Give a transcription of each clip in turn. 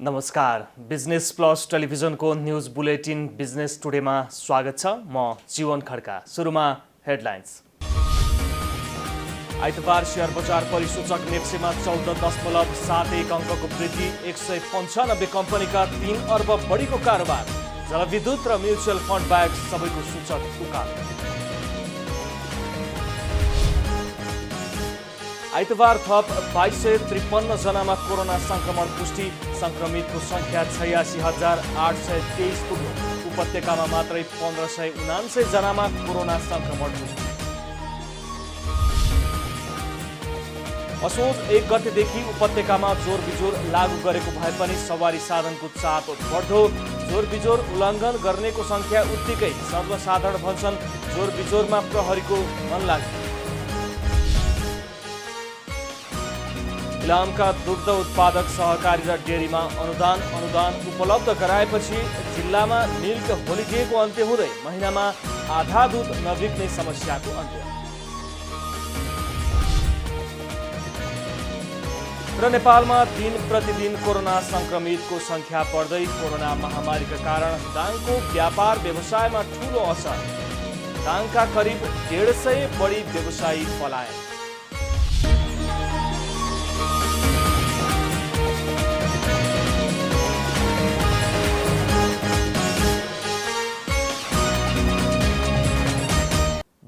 नमस्कार, business plus टेलिभिजनको news bulletin business टुडेमा स्वागत छ। म जीवन खड्का। सुरुमा हेडलाइन्स। आइतबार शेयर बजार परिसूचक नेप्सेमा 14.71 अङ्कको वृद्धि, 195 कम्पनीका 3 अर्ब बढीको कारोबार। जलविद्युत र म्युचुअल फन्ड बाहेक सबैको सूचक उकालो। आइतबार थप 2253 जनामा कोरोना संक्रमण पुष्टि, संक्रमितको संख्या 86,823 पुग्यो। उपत्यकामा मात्रै 1579 जनामा कोरोना संक्रमण पुष्टि। असोज 1 गतेदेखि उपत्यकामा जोरबिजोर लागू गरेको भए पनि सवारी साधनको चाप बढ्दो। जोरबिजोर उल्लङ्घन गर्नेको संख्या उत्तिकै। सर्वसाधारण भन्छन् जोरबिजोरमा प्रहरीको मन लाग्छ। इलामका दुग्ध उत्पादक सहकारी र डेरीमा अनुदान उपलब्ध गराएपछि जिल्लामा मिल्क होलिडेको अन्त्य हुँदै महिनामा आधा दूध नबिक्ने समस्याको अन्त्य। र नेपालमा दिन प्रतिदिन कोरोना संक्रमितको संख्या बढ्दै। कोरोना महामारीका कारण दाङको व्यापार व्यवसायमा ठूलो असर। दाङका करिब 150 बढी व्यवसायी पलायन।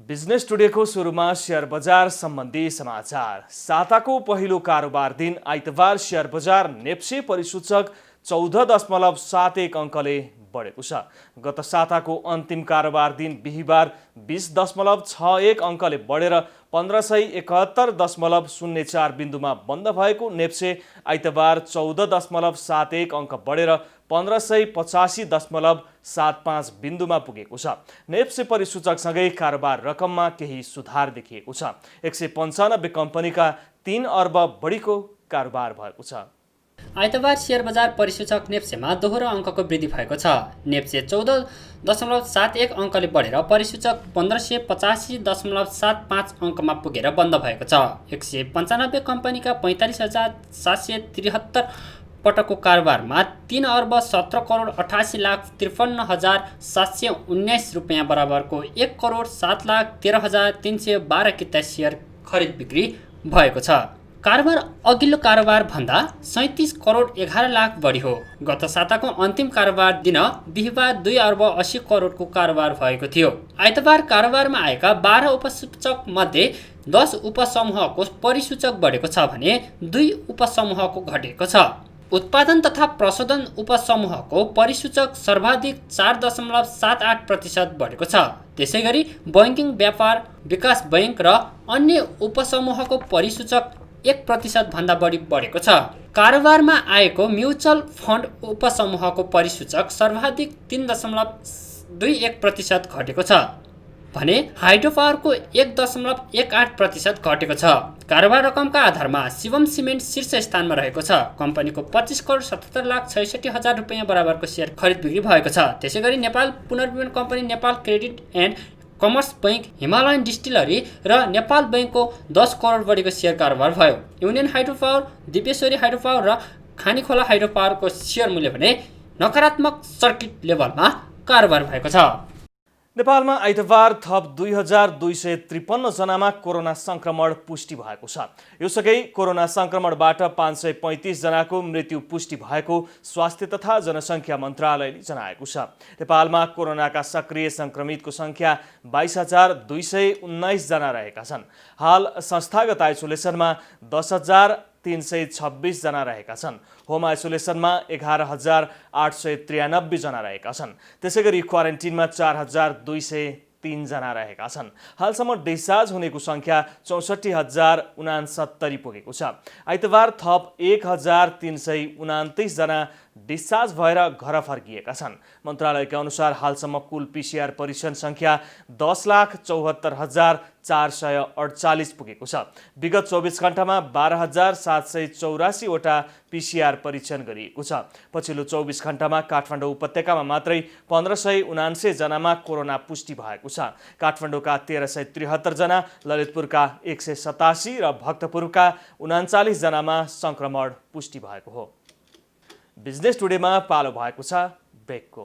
बिजनेस टुडेको सुरुमा शेयर बजार सम्बन्धी समाचार। साताको पहिलो कारोबार दिन आइतबार शेयर बजार नेप्से परिसूचक 14.71 अङ्कले बढेको छ। गत साताको अन्तिम कारोबार दिन बिहीबार 20.61 अङ्कले बढेर 1571.04 बिन्दुमा बन्द भएको नेप्से आइतबार 14.71 अङ्क बढेर 1585.75 बिन्दुमा पुगेको छ। नेप्से परिसूचकसँगै कारोबार रकममा केही सुधार देखिएको छ। 195 कम्पनीका 3 अर्ब बढीको कारोबार भएको छ। आइतबार शेयर बजार परिसूचक नेप्सेमा दोहोरो अङ्कको वृद्धि भएको छ। नेप्से 14.71 अङ्कले बढेर परिसूचक 1585.75 अङ्कमा पुगेर बन्द भएको छ। 195 कम्पनीका 45,773 पटकको कारोबारमा 3 अर्ब 17 करोड 88,53,719 रुपियाँ बराबरको 1 करोड 7,13,312 किता शेयर खरिद बिक्री भएको छ। कारोबार अघिल्लो कारोबार भन्दा 37 करोड 11 लाख बढी हो। गत साताको अन्तिम कारोबार दिन बिहीबार 2 अर्ब 80 करोडको कारोबार भएको थियो। आइतबार कारोबारमा आएका 12 उपसूचक मध्ये 10 उपसमूहको परिसूचक बढेको छ भने 2 उपसमूहको घटेको छ। उत्पादन तथा प्रशोधन उपसमूहको परिसूचक सर्वाधिक 4.78% बढेको छ। त्यसैगरी बैंकिङ, व्यापार विकास बैंक र अन्य उपसमूहको परिसूचक 1% भन्दा बढी बढेको छ। कारोबारमा आएको म्युचुअल फन्ड उपसमूहको परिसूचक सर्वाधिक 3.21% घटेको छ भने हाइड्रो पावरको 1.18% घटेको छ। कारोबार रकमका आधारमा शिवम सिमेन्ट शीर्ष स्थानमा रहेको छ। कम्पनीको 25 करोड 77,66,000 रुपियाँ बराबरको शेयर खरिद बिक्री भएको छ। त्यसैगरी नेपाल पुनर्वितरण company, Nepal credit and commerce bank, Himalayan distillery र नेपाल बैंकको 10 करोड बढीको शेयर कारोबार भयो। Union hydro power, Dipeshwari hydro power र खानीखोला हाइड्रो पावरको शेयर मूल्य भने नकारात्मक सर्किट लेभलमा कारोबार भएको छ। नेपालमा आइतबार थप 2253 जनामा कोरोना संक्रमण पुष्टि भएको छ। यसअघि कोरोना संक्रमणबाट 535 जनाको मृत्यु पुष्टि भएको स्वास्थ्य तथा जनसङ्ख्या मन्त्रालयले जनाएको छ। नेपालमा कोरोनाका सक्रिय संक्रमितको संख्या 22,219 जना रहेका छन्। हाल संस्थागत आइसोलेसनमा 10,326 जना रहेका छन्। होम आइसोलेसनमा 11,893 जना रहेका छन्। त्यसैगरी क्वारेन्टिनमा 4,203 जना रहेका छन्। हालसम्म डिस्चार्ज हुनेको संख्या 64,069 पुगेको छ। आइतबार थप 1,329 जना डिस्चार्ज भएर घर फर्किएका छन्। मन्त्रालयका अनुसार हालसम्म कुल पीसीआर परीक्षण संख्या 10,74,448 पुगेको छ। विगत 24 घण्टामा 12,784 वटा पीसीआर परीक्षण गरिएको छ। पछिल्लो 24 घण्टामा काठमाडौँ उपत्यकामा मात्रै 1579 जनामा कोरोना पुष्टि भएको छ। काठमाडौँका 1373 जना, ललितपुरका 187 र भक्तपुरका 39 जनामा संक्रमण पुष्टि भएको हो। बिजनेस टुडेमा पालो भएको छ ब्रेकको।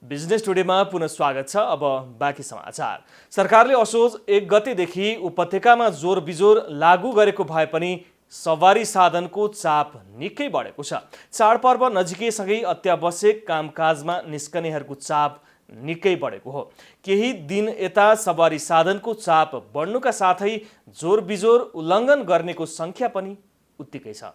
बिजनेस टुडेमा पुनः स्वागत छ। अब बाँकी समाचार। सरकारले असोज 1 गतेदेखि उपत्यकामा जोर बिजोर लागू गरेको भए पनि सवारी साधनको चाप निकै बढेको छ। चाडपर्व नजिकैसँगै अत्यावश्यक कामकाजमा निस्कनेहरूको चाप निकै बढेको हो। केही दिन यता सवारी साधनको चाप बढ्नुका साथै जोर बिजोर उल्लङ्घन गर्नेको सङ्ख्या पनि उत्तिकै छ।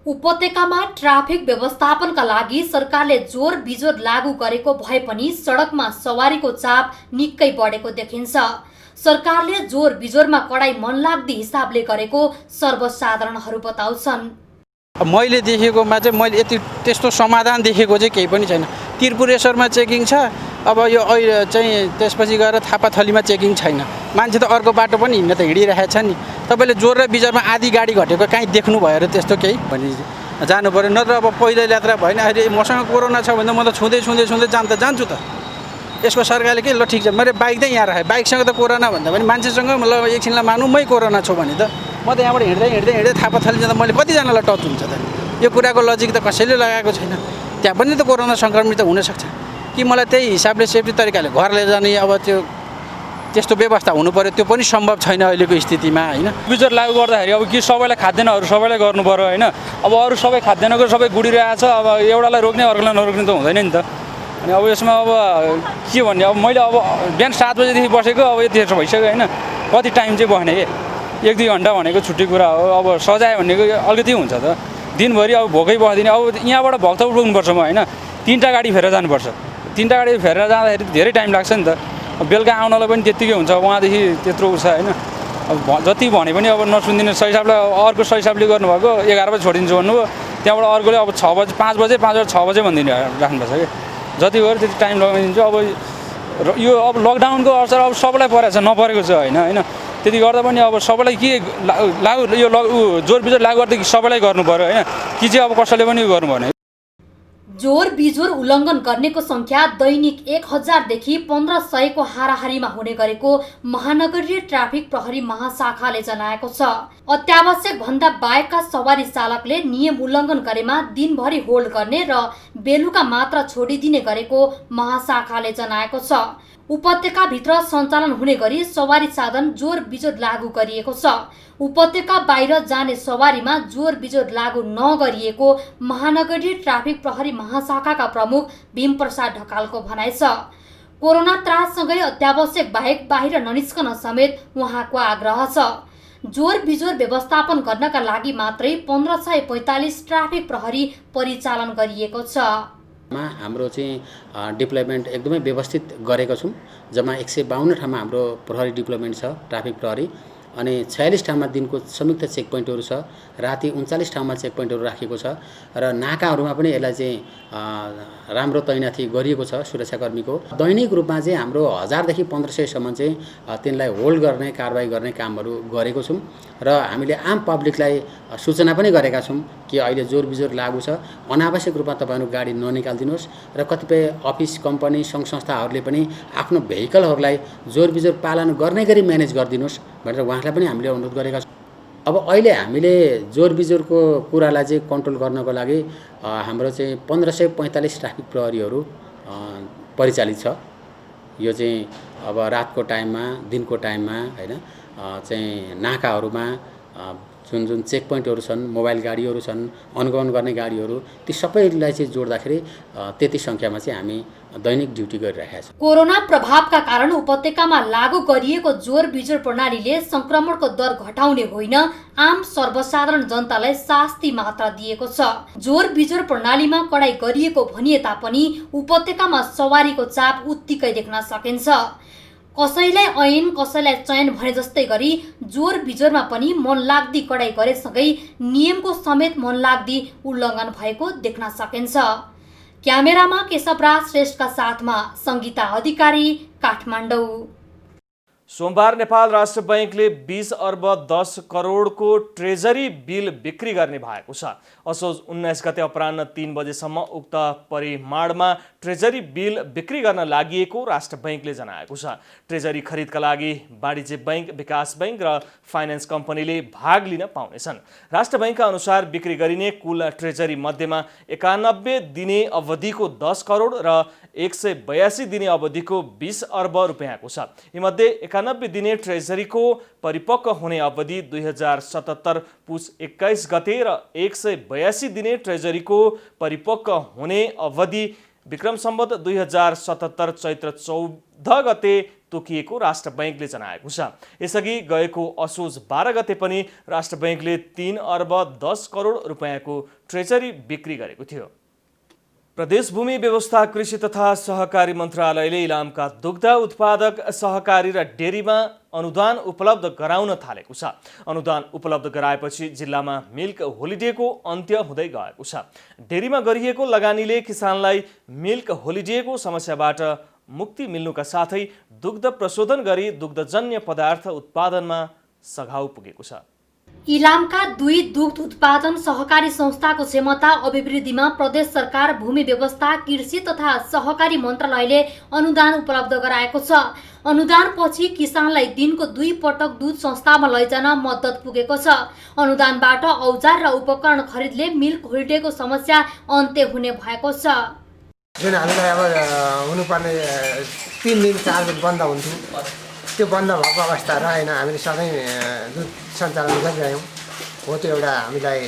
उपत्यकामा ट्राफिक व्यवस्थापनका लागि सरकारले जोर बिजोर लागू गरेको भए पनि सडकमा सवारीको चाप निकै बढेको देखिन्छ। सरकारले जोर बिजोरमा कडाई मनलाग्दी हिसाबले गरेको सर्वसाधारणहरू बताउँछन्। मैले देखेकोमा चाहिँ मैले यति त्यस्तो समाधान देखेको चाहिँ केही पनि छैन। त्रिपुरेश्वरमा चेकिङ छ, अब यो अहिले चाहिँ त्यसपछि गएर थापाथलीमा चेकिङ छैन। मान्छे त अर्को बाटो पनि हिँड्न त हिँडिरहेको छ नि। तपाईँले जोर र बिजोरमा आधी गाडी घटेको काहीँ देख्नु भयो र त्यस्तो केही भने जानु पऱ्यो। नत्र अब पहिलो यात्रा भएन, अहिले मसँग कोरोना छ भने म त छुँदै जान्छु त। यसको सरकारले के ल ठिक छ, मैले बाइक त यहाँ राखेँ, बाइकसँग त कोरोना भन्दा पनि मान्छेसँग ल एकछिनलाई मानु मै कोरोना छु भने त म त यहाँबाट हिँड्दै थापाथली जाँदा मैले कतिजनालाई टच हुन्छ त। यो कुराको लजिक त कसैले लगाएको छैन। त्यहाँ पनि त कोरोना सङ्क्रमित हुनसक्छ कि मलाई त्यही हिसाबले सेफ्टी तरिकाले घर लैजाने अब त्यस्तो व्यवस्था हुनु पऱ्यो। त्यो पनि सम्भव छैन अहिलेको स्थितिमा होइन। बिजोर लागू गर्दाखेरि अब कि सबैलाई खाँदैनहरू सबैलाई गर्नु पऱ्यो होइन। अब अरू सबै खाँदैनको सबै गुडिरहेको छ, अब एउटालाई रोक्ने अर्कोलाई नरोक्ने त हुँदैन नि त। अनि अब यसमा अब के भन्ने, अब मैले अब बिहान 7 बजेदेखि बसेको अब यति भइसक्यो होइन। कति टाइम चाहिँ बस्ने कि 1-2 घन्टा भनेको छुट्टी कुरा हो। अब सजाय भनेको अलिकति हुन्छ त, दिनभरि अब भोकै बस्दिनँ। अब यहाँबाट भक्तपुर पुग्नुपर्छ म होइन, 3टा गाडी फेरेर जानुपर्छ। 3टा गाडी फेरेर जाँदाखेरि धेरै टाइम लाग्छ नि त। बेलुका आउनलाई पनि त्यत्तिकै हुन्छ, वहाँदेखि त्यत्रो छ होइन। अब जति भने पनि अब नसुनिदिने सही हिसाबले अर्को सही हिसाबले गर्नुभएको 11 बजी छोडिदिन्छु भन्नुभयो, त्यहाँबाट अर्कोले अब 6 बजे 5 बजे 6 बजे भनिदिनु राख्नुपर्छ कि जति गऱ्यो त्यति टाइम लगाइदिन्छु। अब यो अब लकडाउनको असर अब सबैलाई परेको छ, नपरेको छ होइन। त्यति गर्दा पनि अब सबैलाई के लागु यो जोर बिजोर लागु गर्दा सबैलाई गर्नु पऱ्यो होइन, कि चाहिँ अब कसैले पनि गर्नु भने। जोर बिजोर उल्लङ्घन गर्नेको सङ्ख्या दैनिक 1000 देखि 1500 को हाराहारीमा हुने गरेको महानगरीय ट्राफिक प्रहरी महाशाखाले जनाएको छ। अत्यावश्यक भन्दा बाहेकका सवारी चालकले नियम उल्लङ्घन गरेमा दिनभरि होल्ड गर्ने र बेलुका मात्र छोडिदिने गरेको महाशाखाले जनाएको छ। उपत्यकाभित्र सञ्चालन हुने गरी सवारी साधन जोर बिजोर लागू गरिएको छ। उपत्यका बाहिर जाने सवारीमा जोर बिजोर लागू नगरिएको महानगरीय ट्राफिक प्रहरी महाशाखाका प्रमुख भीमप्रसाद ढकालको भनाइ छ। कोरोना त्राससँगै अत्यावश्यक बाहेक बाहिर ननिस्कन समेत उहाँको आग्रह छ। जोर बिजोर व्यवस्थापन गर्नका लागि मात्रै 1545 ट्राफिक प्रहरी परिचालन गरिएको छ। हाम्रो चाहिँ डिप्लोयमेन्ट एकदमै व्यवस्थित गरेका छौँ। जम्मा 152 ठाउँमा हाम्रो प्रहरी डिप्लोयमेन्ट छ, ट्राफिक प्रहरी। अनि 46 ठाउँमा दिनको संयुक्त चेक पोइन्टहरू छ, राति 39 ठाउँमा चेक पोइन्टहरू राखिएको छ र नाकाहरूमा पनि यसलाई चाहिँ राम्रो तैनाथी गरिएको छ सुरक्षाकर्मीको। दैनिक रूपमा चाहिँ हाम्रो 1000 देखि 1500 सम्म चाहिँ तिनलाई होल्ड गर्ने कारबाही गर्ने कामहरू गरेको छौँ र हामीले आम पब्लिकलाई सूचना पनि गरेका छौँ कि अहिले जोर बिजोर लागू छ, अनावश्यक रूपमा तपाईँहरू गाडी ननिकालिदिनुहोस् र कतिपय अफिस कम्पनी सङ्घ संस्थाहरूले पनि आफ्नो भेहिकलहरूलाई जोर बिजोर पालन गर्ने गरी म्यानेज गरिदिनुहोस् भनेर उहाँलाई पनि हामीले अनुरोध गरेका छौँ। अब अहिले हामीले जोर बिजोरको कुरालाई चाहिँ कन्ट्रोल गर्नको लागि हाम्रो चाहिँ 1545 ट्राफिक प्रहरीहरू परिचालित छ। यो चाहिँ अब रातको टाइममा दिनको टाइममा होइन चाहिँ नाकाहरूमा जुन जुन चेक पोइन्टहरू छन्, मोबाइल गाडीहरू छन्, अनुगमन गर्ने गाडीहरू, ती सबैलाई चाहिँ जोड्दाखेरि त्यति सङ्ख्यामा चाहिँ हामी दैनिक ड्युटी गरिरहेका छौँ। कोरोना प्रभावका कारण उपत्यकामा लागू गरिएको जोर बिजोर प्रणालीले संक्रमणको दर घटाउने होइन, आम सर्वसाधारण जनतालाई शास्ति मात्र दिएको छ। जोर बिजोर प्रणालीमा कडाई गरिएको भनिए तापनि उपत्यकामा सवारीको चाप उत्तिकै देख्न सकिन्छ। कसैलाई ऐन कसैलाई चयन भने जस्तै गरी जोर बिजोरमा पनि मनलाग्दी कडाई गरेसँगै नियमको समेत मनलाग्दी उल्लङ्घन भएको देख्न सकिन्छ। क्यामेरामा केशवराज श्रेष्ठका साथमा सङ्गीता अधिकारी, काठमाडौँ। सोमबार नेपाल राष्ट्र बैंकले 20 अर्ब 10 करोडको ट्रेजरी बिल बिक्री गर्ने भएको छ। असोज 19 गते अपराह्न 3 बजेसम्म उक्त परिमाणमा ट्रेजरी बिल बिक्री गर्न लागि राष्ट्र बैंकले जनाएको छ। ट्रेजरी खरिदका लागि वाणिज्य बैंक, विकास बैंक र फाइनेन्स कम्पनीले भाग लिन पाउनेछन्। राष्ट्र बैंकका अनुसार बिक्री गरिने कुल ट्रेजरी मध्येमा 91 दिने अवधिको 10 करोड र 182 दिने अवधिको 20 अर्ब रुपियाँको छ। यीमध्ये 91 दिने ट्रेजरीको परिपक्व हुने अवधि 2077 पुस 21 गते र 182 दिने ट्रेजरीको परिपक्व हुने अवधि विक्रम सम्वत 2077 चैत्र 14 गते तोकिएको राष्ट्र बैंकले जनाएको छ। यसअघि गएको असोज 12 गते पनि राष्ट्र बैंकले 3 अर्ब 10 करोड रुपियाँको ट्रेजरी बिक्री गरेको थियो। प्रदेश भूमि व्यवस्था कृषि तथा सहकारी मन्त्रालयले इलामका दुग्ध उत्पादक सहकारी र डेरीमा अनुदान उपलब्ध गराउन थालेको छ। अनुदान उपलब्ध गराएपछि जिल्लामा मिल्क होलिडेको अन्त्य हुँदै गएको छ। डेरीमा गरिएको लगानीले किसानलाई मिल्क होलिडेको समस्याबाट मुक्ति मिल्नुका साथै दुग्ध प्रशोधन गरी दुग्धजन्य पदार्थ उत्पादनमा सघाउ पुगेको छ। इलामका 2 दुग्ध उत्पादन सहकारी संस्थाको क्षमता अभिवृद्धिमा प्रदेश सरकार भूमि व्यवस्था कृषि तथा सहकारी मन्त्रालयले अनुदान उपलब्ध गराएको छ। अनुदान पछि किसानलाई दिनको 2 पटक दुध संस्थामा लैजान मद्दत पुगेको छ। अनुदानबाट औजार र उपकरण खरिदले मिल्क होलिडेको समस्या अन्त्य हुने भएको छ। जुन हामीलाई अब हुनुपर्ने 3 दिन 4 दिन बन्द हुन्थ्यो, त्यो बन्द भएको अवस्था रहेन। हामीले सधैँ दुध सञ्चालन गरिरह्यौँ। हो त्यो एउटा हामीलाई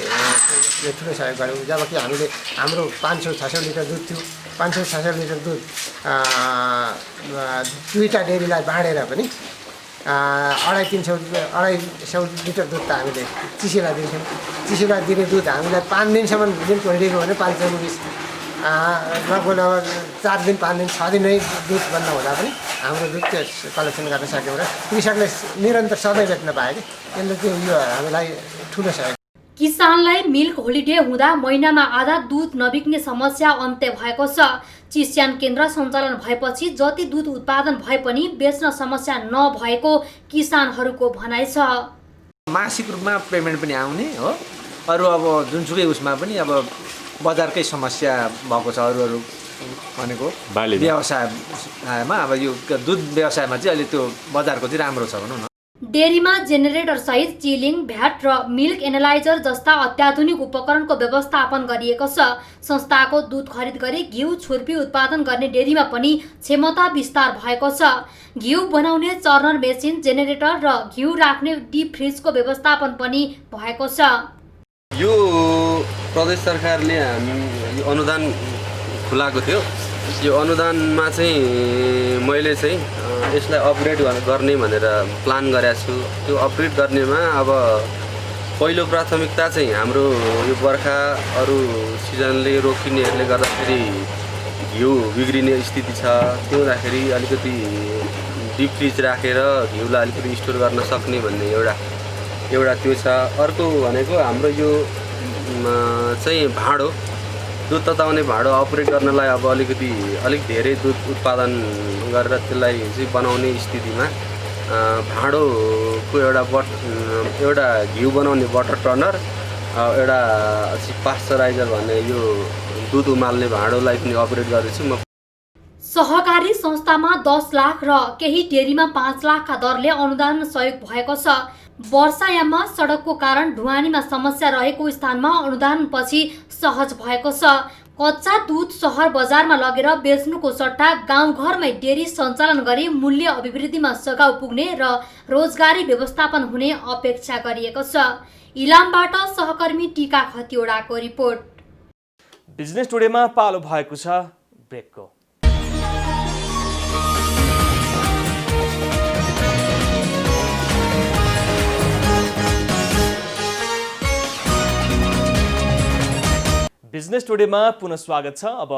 ठुलो सहयोग गर्यो। जबकि हामीले हाम्रो 500-600 लिटर दुध थियो, 500-600 लिटर दुध दुईवटा डेरीलाई बाँडेर पनि 250-300 लिटर दुध त हामीले चिसीलाई दिन्थ्यौँ। चिसीलाई दिने दुध हामीलाई 5 दिनसम्म दिनको हिँडेको भने 500 रुपिस, लगभग 4 दिन 5 दिन 6 दिन नै दुध बन्द हुँदा पनि हाम्रो दुध कलेक्सन गर्न सक्यौँ र कृषकले निरन्तर सधैँ बेच्न पायो कि यसले त्यो यो हामीलाई ठुलो सहयोग। किसानलाई मिल्क होलिडे हुँदा महिनामा आधा दुध नबिक्ने समस्या अन्त्य भएको छ। चिस्यान केन्द्र सञ्चालन भएपछि जति दुध उत्पादन भए पनि बेच्न समस्या नभएको किसानहरूको भनाइ छ। मासिक रूपमा पेमेन्ट पनि आउने हो। अरू अब जुनसुकै उसमा पनि अब बजारकै समस्या भएको छ। अरू भनेको व्यवसायमा अब यो दुध व्यवसायमा चाहिँ अहिले त्यो बजारको चाहिँ राम्रो छ भनौँ न। डेरीमा जेनेरेटर सहित चिलिङ, भ्याट र मिल्क एनालाइजर जस्ता अत्याधुनिक उपकरणको व्यवस्थापन गरिएको छ। संस्थाको दुध खरिद गरी घिउ छुर्पी उत्पादन गर्ने डेरीमा पनि क्षमता विस्तार भएको छ। घिउ बनाउने चर्नर मेसिन, जेनेरेटर र घिउ राख्ने डिप फ्रिजको व्यवस्थापन पनि भएको छ। यो प्रदेश सरकारले अनुदान खुलाएको थियो। यो अनुदानमा चाहिँ मैले चाहिँ यसलाई अपग्रेड गर्ने भनेर प्लान गरेको छु। त्यो अपग्रेड गर्नेमा अब पहिलो प्राथमिकता चाहिँ हाम्रो यो बर्खा अरू सिजनले रोकिनेहरूले गर्दाखेरि घिउ बिग्रिने स्थिति छ। त्यो हुँदाखेरि अलिकति डिप फ्रिज राखेर घिउलाई अलिकति स्टोर गर्न सक्ने भन्ने एउटा त्यो छ। अर्को भनेको हाम्रो यो चाहिँ भाँडो, दुध तताउने भाँडो अपरेट गर्नलाई अब अलिक धेरै दुध उत्पादन गरेर त्यसलाई चाहिँ बनाउने स्थितिमा भाँडोको एउटा घिउ बनाउने बटर टर्नर, एउटा पास्चराइजर भन्ने यो दुध उमाल्ने भाँडोलाई पनि अपरेट गर्दैछु म। सहकारी संस्थामा 10 लाख र केही डेरीमा 5 लाखका दरले अनुदान सहयोग भएको छ। वर्षायाममा सडकको कारण ढुवानीमा समस्या रहेको स्थानमा अनुदान पछि सहज भएको छ। कच्चा दुध सहर बजारमा लगेर बेच्नुको सट्टा गाउँघरमै डेरी सञ्चालन गरी मूल्य अभिवृद्धिमा सघाउ पुग्ने र रोजगारी व्यवस्थापन हुने अपेक्षा गरिएको छ। इलामबाट सहकर्मी टीका खतिवडाको रिपोर्ट। बिजनेस टुडेमा पालो भएको छ ब्रेकको। बिजनेस टुडेमा पुनः स्वागत छ। अब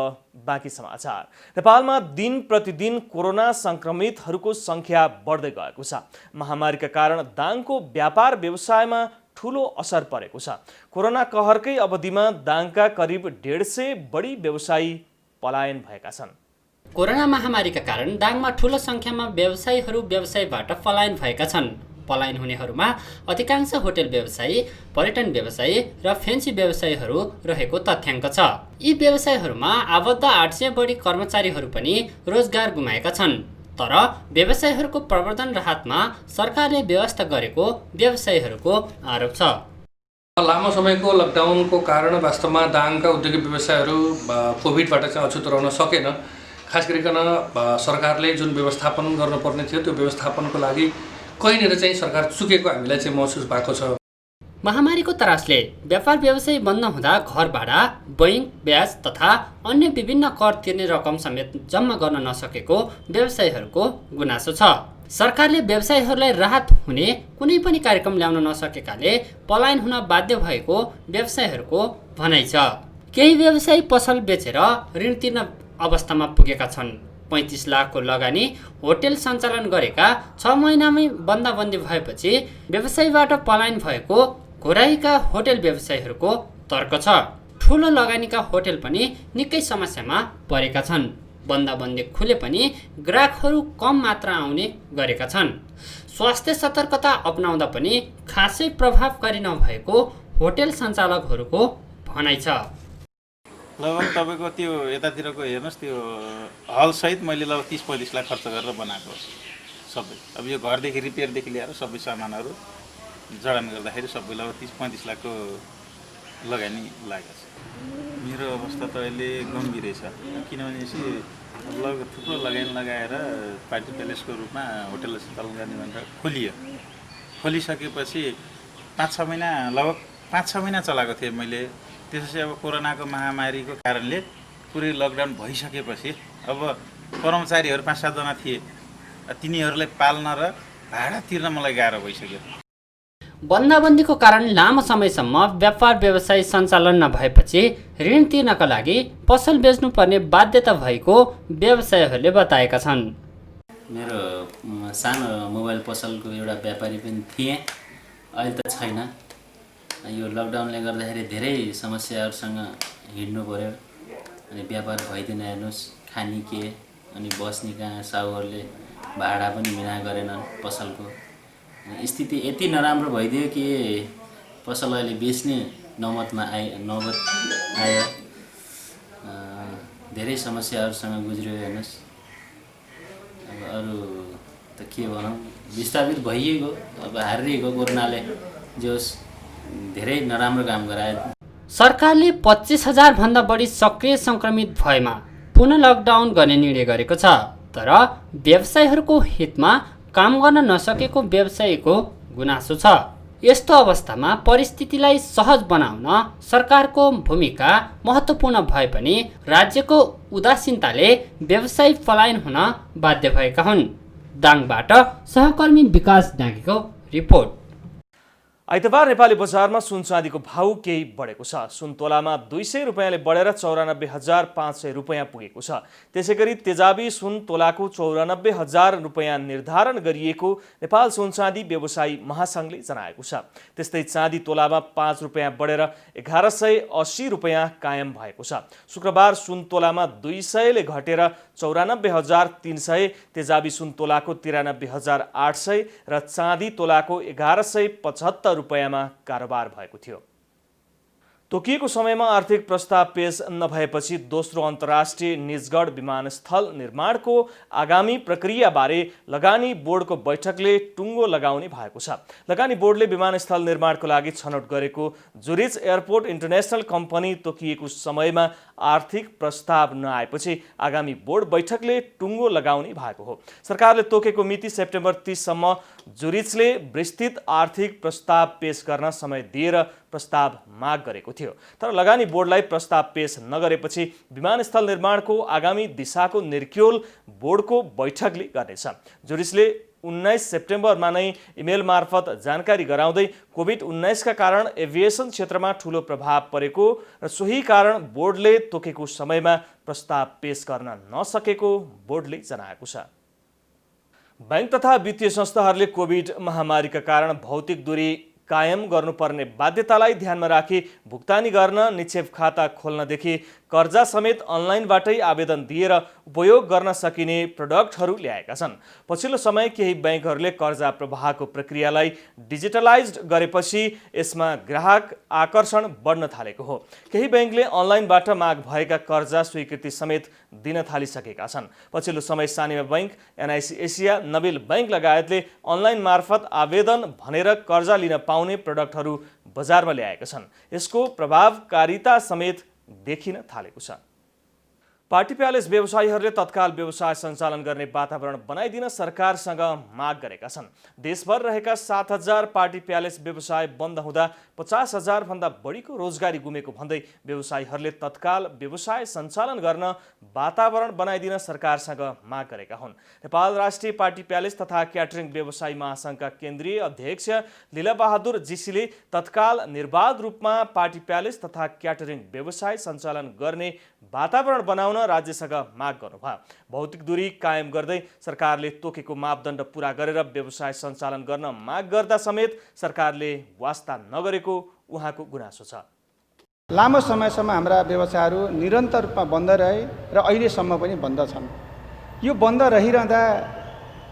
बाँकी समाचार। नेपालमा दिन प्रतिदिन कोरोना संक्रमितहरूको संख्या बढ्दै गएको छ। महामारीका कारण दाङको व्यापार व्यवसायमा ठूलो असर परेको छ। कोरोना कहरकै अवधिमा दाङका करिब 150 बढी व्यवसायी पलायन भएका छन्। कोरोना महामारीका कारण दाङमा ठूलो सङ्ख्यामा व्यवसायीहरू व्यवसायबाट पलायन भएका छन्। पलायन हुनेहरूमा अधिकांश होटल व्यवसायी, पर्यटन व्यवसायी र फेन्सी व्यवसायीहरू रहेको तथ्याङ्क छ। यी व्यवसायीहरूमा आबद्ध 800 बढी कर्मचारीहरू पनि रोजगार गुमाएका छन्। तर व्यवसायीहरूको प्रवर्धन राहतमा सरकारले व्यवस्था गरेको व्यवसायीहरूको आरोप छ। लामो समयको लकडाउनको कारण वास्तवमा दाङका उद्योगिक व्यवसायहरू कोभिडबाट चाहिँ अछुत रहन सकेन। खास गरिकन सरकारले जुन व्यवस्थापन गर्नुपर्ने थियो त्यो व्यवस्थापनको लागि कहीँनिर चाहिँ सरकार चुकेको हामीलाई चाहिँ महसुस भएको छ। महामारीको त्रासले व्यापार व्यवसाय बन्द हुँदा घर भाडा, बैङ्क ब्याज तथा अन्य विभिन्न कर तिर्ने रकम समेत जम्मा गर्न नसकेको व्यवसायीहरूको गुनासो छ। सरकारले व्यवसायीहरूलाई राहत हुने कुनै पनि कार्यक्रम ल्याउन नसकेकाले पलायन हुन बाध्य भएको व्यवसायीहरूको भनाइ छ। केही व्यवसायी पसल बेचेर ऋण तिर्न अवस्थामा पुगेका छन्। 35 लाखको लगानी होटेल सञ्चालन गरेका 6 महिनामै बन्दाबन्दी भएपछि व्यवसायबाट पलायन भएको घोराइका होटेल व्यवसायीहरूको तर्क छ। ठुलो लगानीका होटेल पनि निकै समस्यामा परेका छन्। बन्दाबन्दी खुले पनि ग्राहकहरू कम मात्रा आउने गरेका छन्। स्वास्थ्य सतर्कता अपनाउँदा पनि खासै प्रभावकारी नभएको होटेल सञ्चालकहरूको भनाइ छ। लगभग तपाईँको त्यो यतातिरको हेर्नुहोस्, त्यो हलसहित मैले लगभग 30-35 लाख खर्च गरेर बनाएको सबै। अब यो घरदेखि रिपेयरदेखि लिएर सबै सामानहरू जडान गर्दाखेरि सबै लगभग 30-35 लाखको लगानी लागेको छ। मेरो अवस्था त अहिले गम्भीरै छ, किनभने लगभग थुप्रो लगानी लगाएर पार्टी प्यालेसको रूपमा होटेल सञ्चालन गर्ने भनेर खोलिसकेपछि 5-6 महिना लगभग 5-6 महिना चलाएको थिएँ मैले। त्यसपछि अब कोरोनाको महामारीको कारणले पुरै लकडाउन भइसकेपछि अब कर्मचारीहरू 5-7 जना थिए, तिनीहरूलाई पाल्न र भाडा तिर्न मलाई गाह्रो भइसक्यो। बन्दाबन्दीको कारण लामो समयसम्म व्यापार व्यवसाय सञ्चालन नभएपछि ऋण तिर्नका लागि पसल बेच्नुपर्ने बाध्यता भएको व्यवसायीहरूले बताएका छन्। मेरो सानो मोबाइल पसलको एउटा व्यापारी पनि थिएँ, अहिले त छैन। यो लकडाउनले गर्दाखेरि धेरै समस्याहरूसँग हिँड्नु पर्यो। अनि व्यापार भइदिन, हेर्नुहोस् खानी के अनि बस्ने कहाँ, साहुहरूले भाडा पनि मिना गरेनन् पसलको। स्थिति यति नराम्रो भइदियो कि पसल अहिले बेच्ने नौबत आयो। धेरै समस्याहरूसँग गुज्रियो, हेर्नुहोस्। अब अरू त के भनौँ, विस्थापित भइएको, अब हारिएको कोरोनाले जोस् धेरै नराम्रो काम गरायो। सरकारले 25,000 भन्दा बढी सक्रिय सङ्क्रमित भएमा पुनः लकडाउन गर्ने निर्णय गरेको छ। तर व्यवसायीहरूको हितमा काम गर्न नसकेको व्यवसायीको गुनासो छ। यस्तो अवस्थामा परिस्थितिलाई सहज बनाउन सरकारको भूमिका महत्त्वपूर्ण भए पनि राज्यको उदासीनताले व्यवसायी पलायन हुन बाध्य भएका हुन्। दाङबाट सहकर्मी विकास डाँगीको रिपोर्ट। आइतबार नेपाली बजारमा सुन चाँदीको भाउ केही बढेको छ। सुन तोलामा 200 रुपियाँले बढेर 94,500 रुपियाँ पुगेको छ। त्यसैगरी तेजाबी सुन तोलाको 94,000 रुपियाँ निर्धारण गरिएको नेपाल सुन चाँदी व्यवसायी महासङ्घले जनाएको छ। त्यस्तै चाँदी तोलामा 5 रुपियाँ बढेर 1180 रुपियाँ कायम भएको छ। शुक्रबार सुन तोलामा 200ले घटेर 94,300, तेजाबी सुन तोलाको 93,800 र चाँदी तोलाको 1175 रुपियाँमा कारोबार भएको थियो। तोकिएको समयमा आर्थिक प्रस्ताव पेश नभएपछि दोस्रो अन्तर्राष्ट्रिय निजगढ विमानस्थल निर्माणको आगामी प्रक्रियाबारे लगानी बोर्डको बैठकले टुङ्गो लगाउने भएको छ। लगानी बोर्डले विमानस्थल निर्माणको लागि छनौट गरेको जुरिच एयरपोर्ट इन्टरनेसनल कम्पनी तोकिएको समयमा आर्थिक प्रस्ताव नआएपछि आगामी बोर्ड बैठकले टुङ्गो लगाउने भएको हो। सरकारले तोकेको मिति सेप्टेम्बर 30 सम्म जुरिचले विस्तृत आर्थिक प्रस्ताव पेश गर्न समय दिएर प्रस्ताव माग गरेको थियो। तर लगानी बोर्डलाई प्रस्ताव पेश नगरेपछि विमानस्थल निर्माणको आगामी दिशाको निर्क्योल बोर्डको बैठकले गर्नेछ। जुरिचले 19 सेप्टेम्बरमा नै इमेल मार्फत जानकारी गराउँदै कोभिड-19 का कारण एभिएसन क्षेत्रमा ठूलो प्रभाव परेको र सोही कारण बोर्डले तोकेको समयमा प्रस्ताव पेश गर्न नसकेको बोर्डले जनाएको छ। बैंक तथा वित्तीय संस्थाहरूले कोभिड महामारीका कारण भौतिक दूरी कायम गर्नुपर्ने बाध्यतालाई ध्यानमा राखी भुक्तानी गर्न निक्षेप खाता खोल्नदेखि कर्जा समेत अनलाइनबाटै आवेदन दिएर उपयोग गर्न सकिने प्रडक्टहरू ल्याएका छन्। पछिल्लो समय केही बैंकहरूले कर्जा प्रवाहको प्रक्रियालाई डिजिटलाइज्ड गरेपछि यसमा ग्राहक आकर्षण बढ्न थालेको हो। केही बैंकले अनलाइनबाट माग भएका कर्जा स्वीकृति समेत दिन थालिसकेका छन्। पछिल्लो समय Sanima bank, NIC Asia, Nabil bank लगायतले अनलाइन मार्फत आवेदन भनेर कर्जा लिन पाउने प्रडक्टहरू बजारमा ल्याएका छन्। यसको प्रभावकारिता समेत देखिन थालेको छ। पार्टी प्यालेस व्यवसायीहरूले तत्काल व्यवसाय सञ्चालन गर्ने वातावरण बनाइदिन सरकारसँग माग गरेका छन्। देशभर रहेका 7,000 पार्टी प्यालेस व्यवसाय बन्द हुँदा 50,000 भन्दा बढीको रोजगारी गुमेको भन्दै व्यवसायीहरूले तत्काल व्यवसाय सञ्चालन गर्न वातावरण बनाइदिन सरकारसँग माग गरेका हुन्। नेपाल राष्ट्रिय पार्टी प्यालेस तथा क्याटरिङ व्यवसायी महासङ्घका केन्द्रीय अध्यक्ष लीलाबहादुर जीसीले तत्काल निर्बाध रूपमा पार्टी प्यालेस तथा क्याटरिङ व्यवसाय सञ्चालन गर्ने वातावरण बनाउन राज्यसँग माग गर्नुभयो। भौतिक दूरी कायम गर्दै सरकारले तोकेको मापदण्ड पूरा गरेर व्यवसाय सञ्चालन गर्न माग गर्दा समेत सरकारले वास्ता नगरेको उहाँको गुनासो छ। लामो समयसम्म हाम्रा व्यवसायहरू निरन्तर रूपमा बन्द रहे र अहिलेसम्म पनि बन्द छन्। यो बन्द रहिरहँदा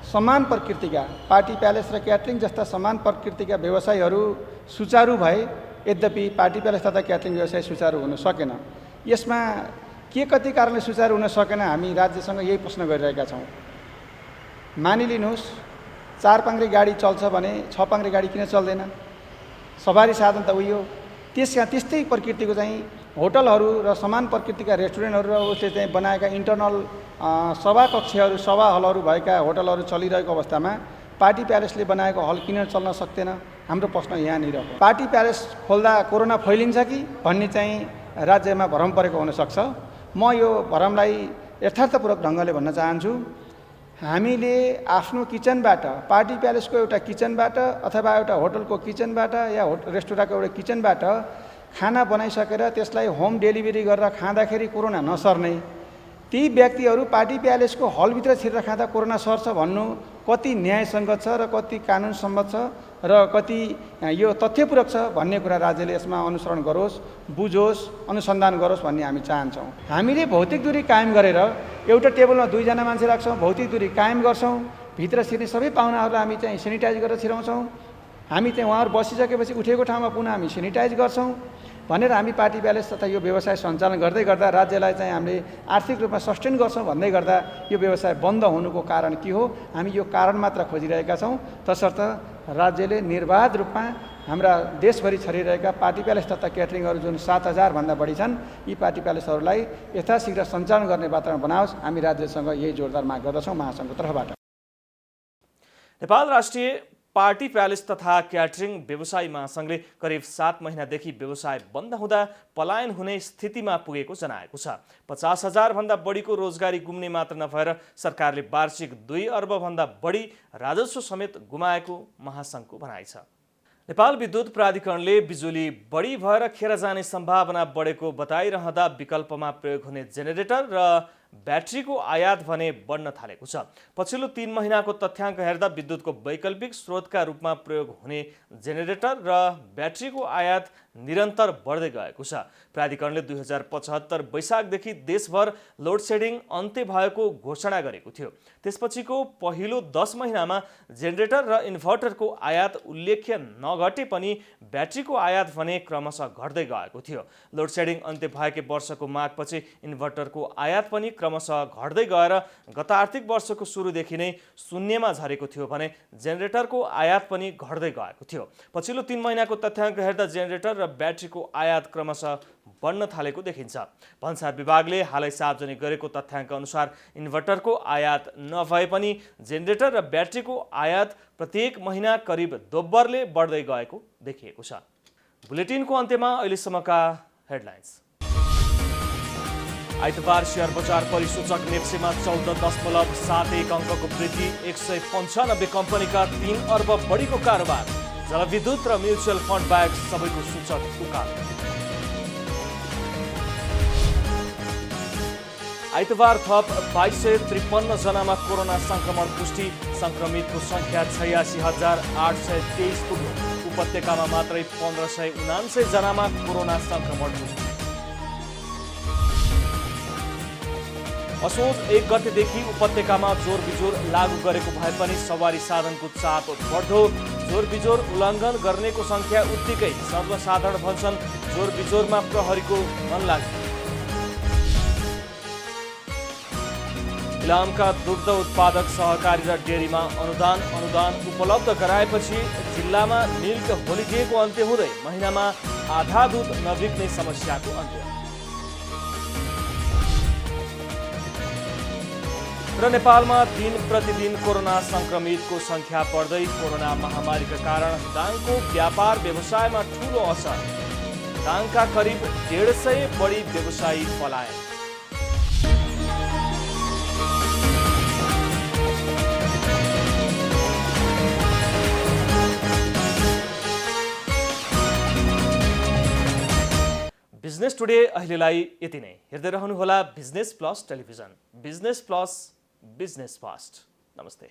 समान प्रकृतिका पार्टी प्यालेस र क्याटरिङ जस्ता समान प्रकृतिका व्यवसायहरू सुचारू भए, यद्यपि पार्टी प्यालेस तथा क्याटरिङ व्यवसाय सुचारू हुन सकेन। यसमा के कति कारणले सुचारू हुन सकेन, हामी राज्यसँग यही प्रश्न गरिरहेका छौँ। मानिलिनुहोस् 4 पाङ्ग्रे गाडी चल्छ भने 6 पाङ्ग्रे गाडी किन चल्दैन? सवारी साधन त उयो। त्यस्तै प्रकृतिको चाहिँ होटलहरू र समान प्रकृतिका रेस्टुरेन्टहरू र उसले चाहिँ बनाएका इन्टरनल सभा कक्षहरू, सभा हलहरू भएका होटलहरू चलिरहेको अवस्थामा पार्टी प्यालेसले बनाएको हल किन चल्न सक्दैन? हाम्रो प्रश्न यहाँनिर हो। पार्टी प्यालेस खोल्दा कोरोना फैलिन्छ कि भन्ने चाहिँ राज्यमा भ्रम परेको हुनसक्छ। म यो भ्रमलाई यथार्थपूर्वक ढङ्गले भन्न चाहन्छु। हामीले आफ्नो किचनबाट, पार्टी प्यालेसको एउटा किचनबाट अथवा एउटा होटलको किचनबाट या रेस्टुरेन्टको एउटा किचनबाट खाना बनाइसकेर त्यसलाई होम डेलिभरी गरेर खाँदाखेरि कोरोना नसर्ने, ती व्यक्तिहरू पार्टी प्यालेसको हलभित्र छिरेर खाँदा कोरोना सर्छ भन्नु कति न्यायसङ्गत छ र कति कानुन सम्मत छ र कति यो तथ्यपूरक छ भन्ने कुरा राज्यले यसमा अनुसरण गरोस्, बुझोस्, अनुसन्धान गरोस् भन्ने हामी चाहन्छौँ। हामीले भौतिक दूरी कायम गरेर एउटा टेबलमा 2 जना मान्छे राख्छौँ, भौतिक दूरी कायम गर्छौँ, भित्र छिर्ने सबै पाहुनाहरूलाई हामी चाहिँ सेनिटाइज गरेर छिराउँछौँ। हामी चाहिँ उहाँहरू बसिसकेपछि उठेको ठाउँमा पुनः हामी सेनिटाइज गर्छौँ भनेर हामी पार्टी प्यालेस तथा यो व्यवसाय सञ्चालन गर्दै गर्दा राज्यलाई चाहिँ हामीले आर्थिक रूपमा सस्टेन गर्छौँ भन्दै गर्दा यो व्यवसाय बन्द हुनुको कारण के हो? हामी यो कारण मात्र खोजिरहेका छौँ। तसर्थ राज्यले निर्बाध रूपमा हाम्रा देशभरि छरिरहेका पार्टी प्यालेस तथा क्याटरिङहरू जुन 7,000 भन्दा बढी छन्, यी पार्टी प्यालेसहरूलाई यथाशीघ्र सञ्चालन गर्ने वातावरण बनाओस्, हामी राज्यसँग यही जोरदार माग गर्दछौँ महासङ्घको तर्फबाट। नेपाल राष्ट्रिय पार्टी प्यालेस तथा क्याटरिङ व्यवसायी महासङ्घले करिब 7 महिनादेखि व्यवसाय बन्द हुँदा पलायन हुने स्थितिमा पुगेको जनाएको छ। 50,000 भन्दा बढीको रोजगारी गुम्ने मात्र नभएर सरकारले वार्षिक 2 अर्ब भन्दा बढी राजस्व समेत गुमाएको महासङ्घको भनाइ छ। नेपाल विद्युत प्राधिकरणले बिजुली बढी भएर खेर जाने सम्भावना बढेको बताइरहँदा विकल्पमा प्रयोग हुने जेनेरेटर र ब्याट्रीको आयात भने बढ्न थालेको छ। पछिल्लो 3 महिनाको तथ्याङ्क हेर्दा विद्युतको वैकल्पिक स्रोतका रूपमा प्रयोग हुने जेनेरेटर र ब्याट्रीको आयात निरन्तर बढ्दै गएको छ। प्राधिकरणले 2075 वैशाखदेखि देशभर लोडसेडिङ अन्त्य भएको घोषणा गरेको थियो। त्यसपछिको पहिलो 10 महिनामा जेनेरेटर र इन्भर्टरको आयात उल्लेख्य नघटे पनि ब्याट्रीको आयात भने क्रमशः घट्दै गएको थियो। लोडसेडिङ अन्त्य भएकै वर्षको माघपछि इन्भर्टरको आयात पनि क्रमशः घट्दै गएर गत आर्थिक वर्षको सुरुदेखि नै शून्यमा झरेको थियो भने जेनेरेटरको आयात पनि घट्दै गएको थियो। पछिल्लो 3 महिनाको तथ्याङ्क हेर्दा जेनेरेटर र ब्याट्रीको आयात क्रमशः बढ्न थालेको देखिन्छ। भन्सार विभागले हालै सार्वजनिक गरेको तथ्याङ्क अनुसार इन्भर्टरको आयात नभए पनि जेनेरेटर र ब्याट्रीको आयात प्रत्येक महिना करिब दोब्बरले बढ्दै गएको देखिएको छ। बुलेटिनको अन्त्यमा अहिलेसम्मका हेडलाइन्स। आइतबार शेयर बजार परिसूचक नेप्सेमा 14.71 अङ्कको वृद्धि, 195 कम्पनीका 3 अर्ब बढीको कारोबार। जलविद्युत र म्युचुअल फन्ड बाहेक सबैको सूचक उकालो। आइतबार थप 2253 जनामा कोरोना संक्रमण पुष्टि, संक्रमितको संख्या 86,823 पुग्यो। उपत्यकामा मात्रै 1579 जनामा कोरोना संक्रमण पुष्टि। असोज 1 गतेदेखि उपत्यकामा जोर बिजोर लागू गरेको भए पनि सवारी साधनको चाप बढ्दो। जोर बिजोर उल्लङ्घन गर्नेको संख्या उत्तिकै। सर्वसाधारण भन्छन् जोर बिजोरमा प्रहरीको मन लाग्छ। इलामका दुग्ध उत्पादक सहकारी र डेरीमा अनुदान उपलब्ध गराएपछि जिल्लामा मिल्क होलिडेको अन्त्य हुँदै महिनामा आधा दुध नबिक्ने समस्याको अन्त्य। र नेपालमा दिन प्रतिदिन कोरोना संक्रमितको संख्या बढ्दै। कोरोना महामारीका कारण दाङको व्यापार व्यवसायमा ठूलो असर। दाङका करिब 150 बढी व्यवसायी पलायन। बिजनेस टुडे अहिलेलाई यति नै। हेर्दै रहनुहोला business plus television. Business plus, business fast. नमस्ते।